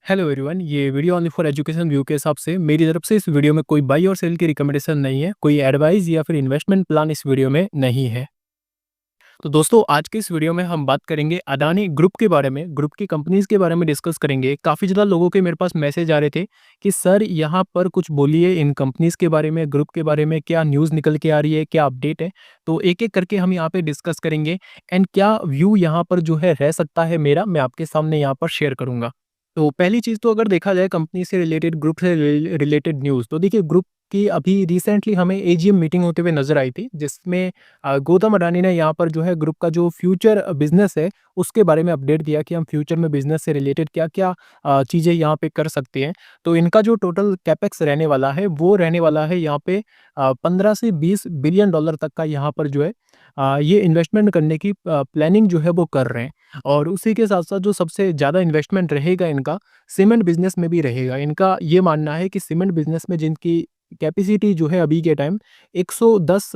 Hello everyone, ये video only for education view के हिसाब से मेरी तरफ से इस वीडियो में कोई बाई और सेल की रिकमेंडेशन नहीं है, कोई एडवाइस या फिर इन्वेस्टमेंट प्लान इस वीडियो में नहीं है। तो दोस्तों, आज के इस वीडियो में हम बात करेंगे अदानी ग्रुप के बारे में, ग्रुप की कंपनीज के बारे में डिस्कस करेंगे। काफ़ी ज़्यादा लोगों के मेरे पास मैसेज आ रहे थे कि सर यहाँ पर कुछ बोलिए इन कंपनीज के बारे में, ग्रुप के बारे में, क्या न्यूज़ निकल के आ रही है, क्या अपडेट है। तो एक एक करके हम यहाँ पे डिस्कस करेंगे एंड क्या व्यू यहाँ पर जो है रह सकता है मेरा, मैं आपके सामने यहाँ पर शेयर करूँगा। तो पहली चीज़ तो अगर देखा जाए कंपनी से रिलेटेड, ग्रुप से रिलेटेड न्यूज़, तो देखिए ग्रुप की अभी रिसेंटली हमें एजीएम मीटिंग होते हुए नज़र आई थी, जिसमें गौतम अडानी ने यहाँ पर जो है ग्रुप का जो फ्यूचर बिज़नेस है, उसके बारे में अपडेट दिया कि हम फ्यूचर में बिज़नेस से रिलेटेड क्या-क्या चीज़ें यहाँ पे कर सकते हैं। तो इनका जो टोटल कैपेक्स रहने वाला है, वो रहने वाला है यहाँ पे 15 से 20 बिलियन डॉलर तक का यहाँ पर जो है ये इन्वेस्टमेंट करने की प्लानिंग जो है वो कर रहे हैं। और उसी के साथ-साथ जो सबसे ज़्यादा इन्वेस्टमेंट रहेगा इनका, सीमेंट बिज़नेस में भी रहेगा। इनका ये मानना है कि सीमेंट बिज़नेस में जिनकी कैपेसिटी जो है अभी के टाइम 110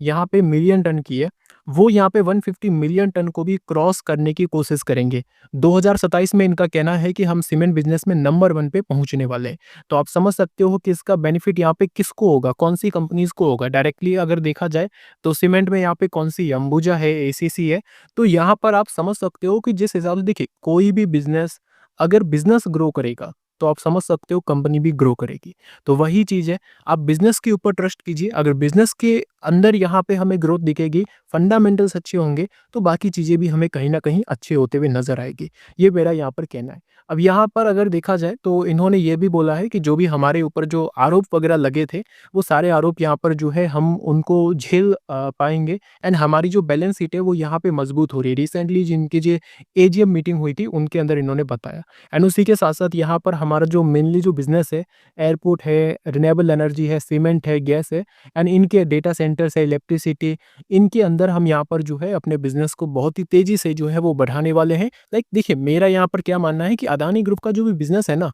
यहाँ पे मिलियन टन की है, वो यहाँ पे 150 मिलियन टन को भी क्रॉस करने की कोशिश करेंगे। 2027 में इनका कहना है कि हम सीमेंट बिज़नेस में नंबर 1 पे पहुँचने वाले हैं। तो आप समझ सकते हो कि इसका बेनिफिट यहाँ पे किसको होगा, कौन-सी कंपनीज़ को होगा। डायरेक्टली अगर देखा जाए तो सीमेंट में यहाँ पे कौन-सी अंबुजा है, एसीसी है। तो यहाँ पर आप समझ सकते हो कि जिस हिसाब से देखिए कोई भी बिज़नेस, अगर बिज़नेस ग्रो करेगा, तो आप समझ सकते हो कंपनी भी ग्रो करेगी। तो वही चीज़ है, आप बिज़नेस के ऊपर ट्रस्ट कीजिए। अगर बिज़नेस के अंदर यहाँ पे हमें ग्रोथ दिखेगी, फंडामेंटल्स अच्छे होंगे, तो बाकी चीज़ें भी हमें कहीं न कहीं अच्छे होते हुए नज़र आएगी। ये मेरा यहाँ पर कहना है। अब यहाँ पर अगर देखा जाए तो इन्होंने ये भी बोला है कि जो भी हमारे ऊपर जो आरोप वगैरह लगे थे, वो सारे आरोप यहाँ पर जो है हम उनको झेल पाएँगे एंड हमारी जो बैलेंस शीट है वो यहाँ पे मज़बूत हो रही है। रिसेंटली जिनकी जो एजीएम मीटिंग हुई थी, उनके अंदर इन्होंने बताया। एंड उसी के साथ-साथ यहाँ पर हमारा जो मेनली जो बिज़नेस है, एयरपोर्ट है, रिन्यूएबल एनर्जी है, सीमेंट है, गैस है एंड इनके डेटा सेंटर्स है, इलेक्ट्रिसिटी, इनके अंदर हम यहाँ पर जो है अपने बिज़नेस को बहुत ही तेज़ी से जो है वो बढ़ाने वाले हैं। लाइक देखिए, मेरा यहाँ पर क्या मानना है कि अदानी ग्रुप का जो भी बिज़नेस है ना,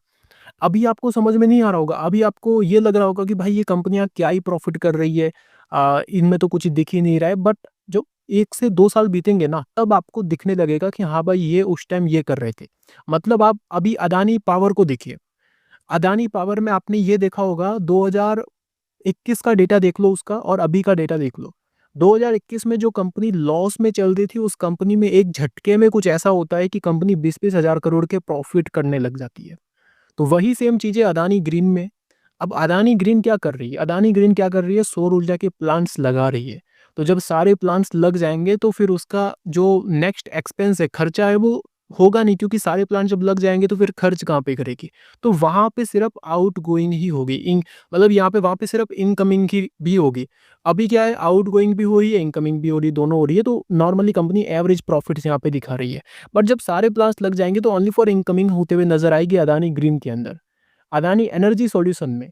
अभी आपको समझ में नहीं आ रहा होगा। अभी आपको ये लग रहा होगा कि भाई ये कंपनियाँ क्या ही प्रॉफ़िट कर रही है। इनमें तो कुछ दिख ही नहीं रहा है। बट जो 1 से 2 साल बीतेंगे ना, तब आपको दिखने लगेगा कि हाँ भाई, ये उस टाइम ये कर रहे थे। मतलब आप अभी अदानी पावर को देखिए। अदानी पावर में आपने ये देखा होगा, 2021 का डेटा देख लो उसका और अभी का डेटा देख लो। 2021 में जो कंपनी लॉस में चल रही थी, उस कंपनी में एक झटके में कुछ ऐसा होता है कि कंपनी 20-20 हज़ार करोड़ के प्रॉफ़िट करने लग जाती है। तो वही सेम चीज़ें अदानी ग्रीन में। अब अदानी ग्रीन क्या कर रही है? अदानी ग्रीन क्या कर रही है? सौर ऊर्जा के प्लांट्स लगा रही है। तो जब सारे प्लांट्स लग जाएँगे तो फिर उसका जो नेक्स्ट एक्सपेंस है, खर्चा है, वो होगा नहीं, क्योंकि सारे प्लांट जब लग जाएँगे तो फिर खर्च कहाँ पे करेगी? तो वहाँ पे सिर्फ़ आउटगोइंग ही होगी। मतलब यहाँ पे वहाँ पे सिर्फ़ इनकमिंग ही भी होगी। अभी क्या है, आउटगोइंग भी हो रही है, इनकमिंग भी हो रही है, दोनों हो रही है। तो नॉर्मली कंपनी एवरेज प्रॉफिट्स यहाँ पे दिखा रही है। बट जब सारे प्लांट्स लग जाएँगे तो ओनली फॉर इनकमिंग होते हुए नज़र आएगी अदानी ग्रीन के अंदर। अदानी एनर्जी सॉल्यूशन में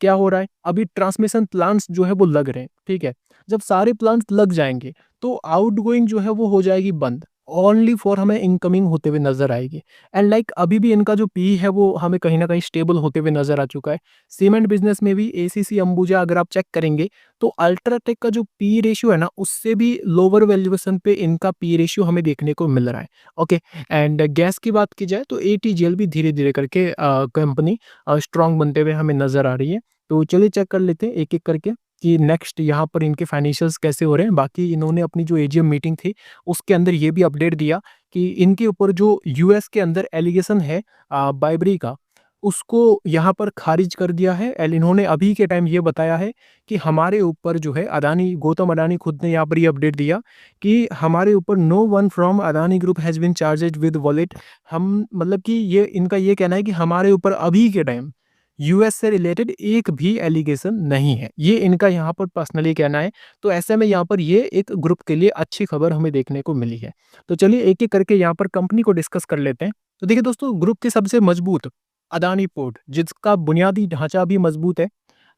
क्या हो रहा है? अभी ट्रांसमिशन प्लांट्स जो है वो लग रहे हैं, ठीक है? जब सारे प्लांट्स लग जाएँगे, तो आउटगोइंग जो है वो हो जाएगी बंद। ओनली फॉर हमें इनकमिंग होते हुए नज़र आएगी। एंड लाइक अभी भी इनका जो पीई है वो हमें कहीं न कहीं स्टेबल होते हुए नज़र आ चुका है। सीमेंट बिज़नेस में भी एसीसी अंबुजा अगर आप चेक करेंगे, तो अल्ट्राटेक का जो पीई रेशियो है ना, उससे भी लोअर वैल्यूएशन पे इनका पीई रेशियो हमें देखने को मिल रहा है। ओके। एंड गैस की बात की जाए तो एटीजीएल भी धीरे-धीरे करके कंपनी स्ट्रॉन्ग बनते हुए हमें नज़र आ रही है। तो चलिए चेक कर लेते हैं एक-एक करके कि नेक्स्ट यहाँ पर इनके फाइनेंशियल्स कैसे हो रहे हैं। बाकी इन्होंने अपनी जो एजीएम मीटिंग थी, उसके अंदर ये भी अपडेट दिया कि इनके ऊपर जो यूएस के अंदर एलिगेशन है बाइबरी का, उसको यहाँ पर खारिज कर दिया है। एंड इन्होंने अभी के टाइम ये बताया है कि हमारे ऊपर जो है अदानी, गौतम अडानी खुद ने यहाँ पर ये अपडेट दिया कि हमारे ऊपर no one from Adani Group has been charged with wallet. हम मतलब कि ये इनका ये कहना है कि हमारे ऊपर अभी के टाइम यूएस से रिलेटेड एक भी एलिगेशन नहीं है। ये इनका यहाँ पर पर्सनली कहना है। तो ऐसे में यहाँ पर ये एक ग्रुप के लिए अच्छी खबर हमें देखने को मिली है। तो चलिए एक-एक करके यहाँ पर कंपनी को डिस्कस कर लेते हैं। तो देखिए दोस्तों, ग्रुप के सबसे मजबूत अदानी पोर्ट, जिसका बुनियादी ढाँचा भी मजबूत है।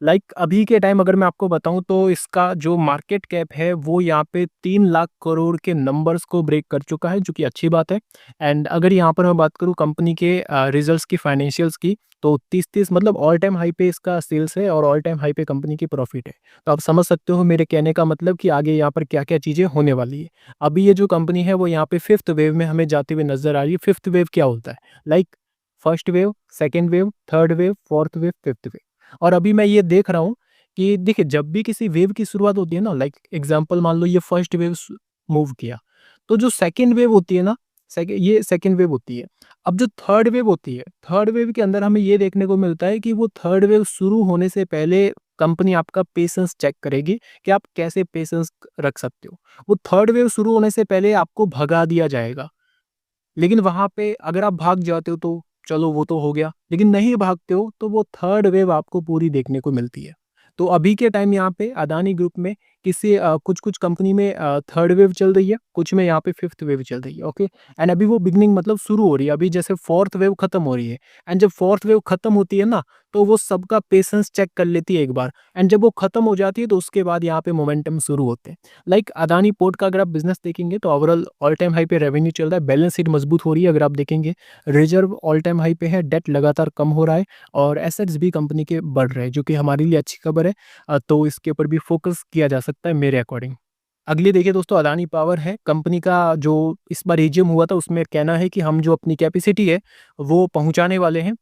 लाइक अभी के टाइम अगर मैं आपको बताऊँ तो इसका जो मार्केट कैप है वो यहाँ पे 3 लाख करोड़ के नंबर्स को ब्रेक कर चुका है, जो कि अच्छी बात है। एंड अगर यहाँ पर मैं बात करूँ कंपनी के रिजल्ट्स की, फाइनेंशियल्स की, तो 30-30 मतलब ऑल टाइम हाई पे इसका सेल्स है और ऑल टाइम हाई पे कंपनी की प्रॉफिट है। तो आप समझ सकते हो मेरे कहने का मतलब कि आगे यहाँ पर क्या-क्या चीज़ें होने वाली है। अभी ये जो कंपनी है वो यहाँ पे 5th वेव में हमें जाते हुए नज़र आ रही है। 5th वेव क्या होता है? Like first wave, second wave, third wave, fourth wave, fifth wave. और अभी मैं ये देख रहा हूँ कि देखिए जब भी किसी वेव की शुरुआत होती है ना, लाइक एग्जांपल मान लो ये फर्स्ट वेव मूव किया, तो जो सेकंड वेव होती है ना, ये सेकंड वेव होती है। अब जो थर्ड वेव होती है, थर्ड वेव के अंदर हमें ये देखने को मिलता है कि वो थर्ड वेव शुरू होने से पहले कंपनी आपका पेशेंस चेक करेगी कि आप कैसे पेशेंस रख सकते हो। वो थर्ड वेव शुरू होने से पहले आपको भगा दिया जाएगा। लेकिन वहाँ पे अगर आप भाग जाते हो तो चलो वो तो हो गया, लेकिन नहीं भागते हो तो वो थर्ड वेव आपको पूरी देखने को मिलती है। तो अभी के टाइम यहाँ पे अदानी ग्रुप में कुछ-कुछ कंपनी में थर्ड वेव चल रही है, कुछ में यहाँ पे फिफ्थ वेव चल रही है, ओके? एंड अभी वो बिगिनिंग मतलब शुरू हो रही है, अभी जैसे फोर्थ वेव खत्म हो रही है। एंड जब फोर्थ वेव खत्म होती है ना, तो वो सबका पेशेंस चेक कर लेती है एक बार। एंड जब वो खत्म हो जाती है तो उसके बाद यहाँ पे मोमेंटम शुरू होते हैं। लाइक अदानी पोर्ट का अगर आप बिज़नेस देखेंगे तो ओवरऑल ऑल टाइम हाई पे रेवेन्यू चल रहा है, बैलेंस शीट मजबूत हो रही है अगर आप देखेंगे, रिजर्व ऑल टाइम हाई पे है, डेट लगातार कम हो रहा है और एसेट्स भी कंपनी के बढ़ रहे हैं, जो कि हमारे लिए अच्छी खबर है। तो इसके ऊपर भी फोकस किया जा सकता है मेरे अकॉर्डिंग। अगली देखिए दोस्तों, अदानी पावर है, कंपनी का जो इस बार एजीएम हुआ था उसमें कहना है कि हम जो अपनी कैपेसिटी है वो पहुंचाने वाले हैं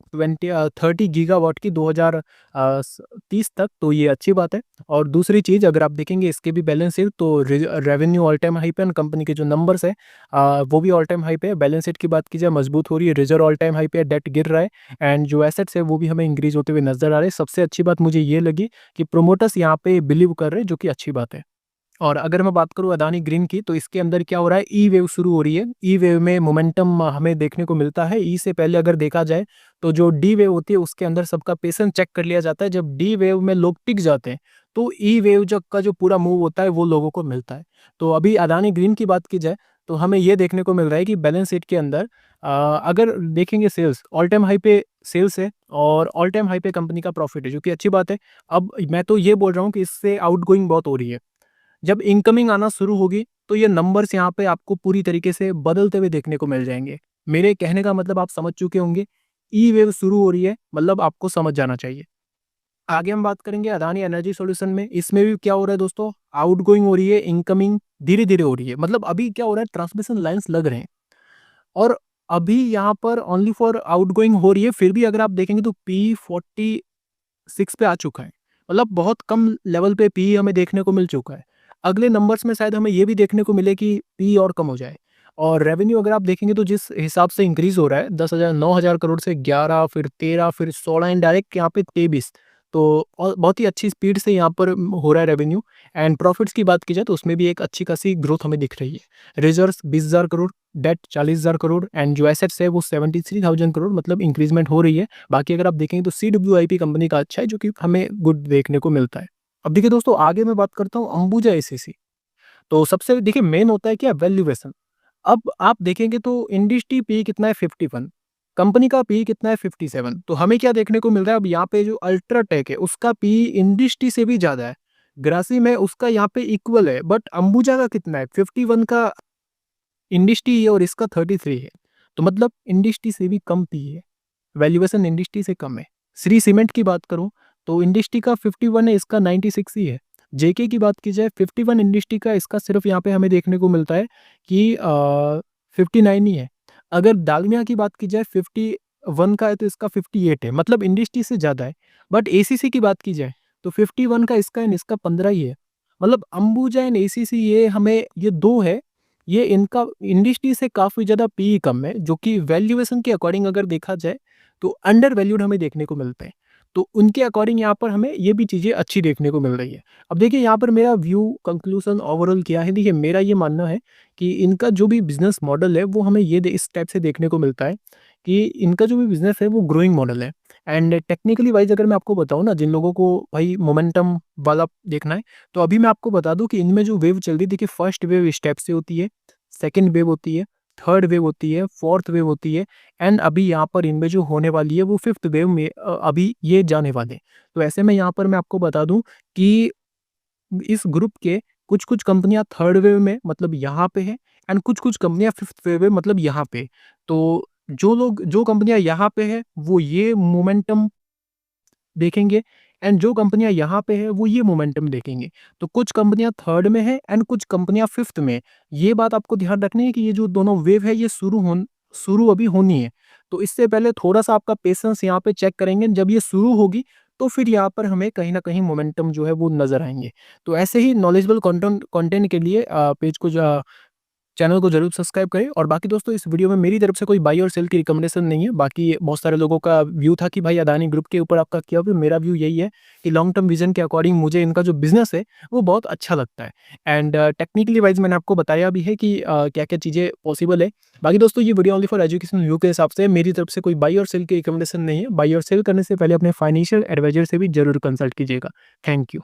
30 गीगावाट की 2030 तक, तो ये अच्छी बात है। और दूसरी चीज़ अगर आप देखेंगे इसके भी बैलेंस शीट तो रेवेन्यू ऑल टाइम हाई पे है, कंपनी के जो नंबर्स है वो भी ऑल टाइम हाई पे है। बैलेंस शीट की बात की जाए मजबूत हो रही है, रिजर्व ऑल टाइम हाई पे है, डेट गिर रहा है एंड जो एसेट्स है वो भी हमें इंक्रीज होते हुए नजर आ रहे हैं। सबसे अच्छी बात मुझे ये लगी कि प्रोमोटर्स यहाँ पे बिलीव कर रहे हैं, जो कि अच्छी बात है। और अगर मैं बात करूँ अदानी ग्रीन की, तो इसके अंदर क्या हो रहा है, ई वेव शुरू हो रही है। ई वेव में मोमेंटम हमें देखने को मिलता है। ई से पहले अगर देखा जाए तो जो डी वेव होती है उसके अंदर सबका पेशेंस चेक कर लिया जाता है। जब डी वेव में लोग टिक जाते हैं तो ई वेव जब का जो पूरा मूव होता है वो लोगों को मिलता है। तो अभी अदानी ग्रीन की बात की जाए तो हमें ये देखने को मिल रहा है कि बैलेंस शीट के अंदर अगर देखेंगे सेल्स ऑल टाइम हाई पे सेल्स है और ऑल टाइम हाई पे कंपनी का प्रॉफिट है, जो कि अच्छी बात है। अब मैं तो ये बोल रहा हूँ कि इससे आउटगोइंग बहुत हो रही है। जब इनकमिंग आना शुरू होगी तो ये नंबर्स यहाँ पे आपको पूरी तरीके से बदलते हुए देखने को मिल जाएंगे। मेरे कहने का मतलब आप समझ चुके होंगे, ई वेव शुरू हो रही है मतलब आपको समझ जाना चाहिए। आगे हम बात करेंगे अदानी एनर्जी सॉल्यूशन में, इसमें भी क्या हो रहा है दोस्तों, आउटगोइंग हो रही है, इनकमिंग धीरे धीरे हो रही है। मतलब अभी क्या हो रहा है, ट्रांसमिशन लाइन्स लग रहे हैं और अभी यहाँ पर ओनली फॉर आउटगोइंग हो रही है, फिर भी अगर आप देखेंगे तो P46 पे आ चुका है। मतलब बहुत कम लेवल पे पी हमें देखने को मिल चुका है। अगले नंबर्स में शायद हमें ये भी देखने को मिले कि पी और कम हो जाए। और रेवेन्यू अगर आप देखेंगे तो जिस हिसाब से इंक्रीज हो रहा है 10,000 9,000 करोड़ से 11 फिर 13 फिर 16 इनडायरेक्ट यहाँ पे 23, तो और बहुत ही अच्छी स्पीड से यहाँ पर हो रहा है रेवेन्यू। एंड प्रॉफिट्स की बात की जाए तो उसमें भी एक अच्छी खासी ग्रोथ हमें दिख रही है। Reserves 20,000 crore, debt 40,000 crore and जो एसेट्स है वो 73,000 करोड़, मतलब इंक्रीजमेंट हो रही है। बाकी अगर आप देखेंगे तो CWIP कंपनी का अच्छा है, जो कि हमें गुड देखने को मिलता है। अब देखिए दोस्तों, आगे मैं बात करता हूँ अंबुजा एसीसी। तो सबसे देखिए मेन होता है क्या, वैल्यूएशन। अब आप देखेंगे तो इंडस्ट्री पी कितना है 51, कंपनी का पी कितना है 57। तो हमें क्या देखने को मिल रहा है, अब यहाँ पे जो अल्ट्राटेक है उसका पी इंडस्ट्री से भी ज्यादा है, ग्रासिम है उसका यहाँ पे इक्वल है, बट अंबुजा का कितना है 51 का इंडस्ट्री है और इसका 33 है। तो मतलब इंडस्ट्री से भी कम पी है, वैल्यूएशन इंडस्ट्री से कम है। श्री सीमेंट की बात करूं तो इंडस्ट्री का 51 है, इसका 96 ही है। जेके की बात की जाए 51 इंडस्ट्री का, इसका सिर्फ यहाँ पे हमें देखने को मिलता है कि 59 ही है। अगर दालमिया की बात की जाए 51 का है तो इसका 58 है, मतलब इंडस्ट्री से ज़्यादा है। बट एसीसी की बात की जाए तो 51 का इसका एंड इसका 15 ही है। मतलब अंबुजा एंड एसीसी ये हमें ये दो है, ये इनका इंडस्ट्री से काफ़ी ज़्यादा पी कम है, जो कि वैल्यूएशन के अकॉर्डिंग अगर देखा जाए तो अंडर वैल्यूड हमें देखने को मिलते हैं। तो उनके अकॉर्डिंग यहाँ पर हमें ये भी चीज़ें अच्छी देखने को मिल रही है। अब देखिए यहाँ पर मेरा व्यू कंक्लूज़न ओवरऑल क्या है, देखिए मेरा ये मानना है कि इनका जो भी बिज़नेस मॉडल है वो हमें इस टाइप से देखने को मिलता है कि इनका जो भी बिज़नेस है वो ग्रोइंग मॉडल है। एंड टेक्निकली वाइज़ अगर मैं आपको बताऊँ ना, जिन लोगों को भाई मोमेंटम वाला देखना है, तो अभी मैं आपको बता दूँ कि इनमें जो वेव चल रही है, देखिए फर्स्ट वेव इस टाइप से होती है, सेकंड वेव होती है, थर्ड वेव होती है, फोर्थ वेव होती है एंड अभी यहाँ पर इनमें जो होने वाली है वो फिफ्थ वेव में अभी ये जाने वाले हैं। तो ऐसे में यहाँ पर मैं आपको बता दूं कि इस ग्रुप के कुछ-कुछ कंपनियाँ थर्ड वेव में मतलब यहाँ पे है एंड कुछ-कुछ कंपनियाँ फिफ्थ वेव में मतलब यहाँ पे। तो जो कंपनियाँ यहाँ पे है वो ये मोमेंटम देखेंगे एंड जो कंपनियाँ यहाँ पे है वो ये मोमेंटम देखेंगे। तो कुछ कंपनियाँ थर्ड में है एंड कुछ कंपनियाँ फिफ्थ में। ये बात आपको ध्यान रखनी है कि ये जो दोनों वेव है ये शुरू अभी होनी है। तो इससे पहले थोड़ा-सा आपका पेशेंस यहाँ पे चेक करेंगे, जब ये शुरू होगी तो फिर यहाँ पर हमें कहीं न कहीं मोमेंटम जो है वो नज़र आएँगे। तो ऐसे ही नॉलेजेबल कंटेंट के लिए पेज को चैनल को ज़रूर सब्सक्राइब करें। और बाकी दोस्तों, इस वीडियो में मेरी तरफ से कोई बाई और सेल की रिकमेंडेशन नहीं है। बाकी बहुत सारे लोगों का व्यू था कि भाई अदानी ग्रुप के ऊपर आपका क्या व्यू, मेरा व्यू यही है कि लॉन्ग टर्म विज़न के अकॉर्डिंग मुझे इनका जो बिज़नेस है वो बहुत अच्छा लगता है। एंड टेक्निकली वाइज़ मैंने आपको बताया भी है कि क्या-क्या चीज़ें पॉसिबल है। बाकी दोस्तों, ये video only for education view के हिसाब से मेरी तरफ से कोई बाई और सेल की रिकमेंडेशन नहीं है। बाई और सेल करने से पहले अपने फाइनेंशियल एडवाइज़र से भी ज़रूर कंसल्ट कीजिएगा। Thank you.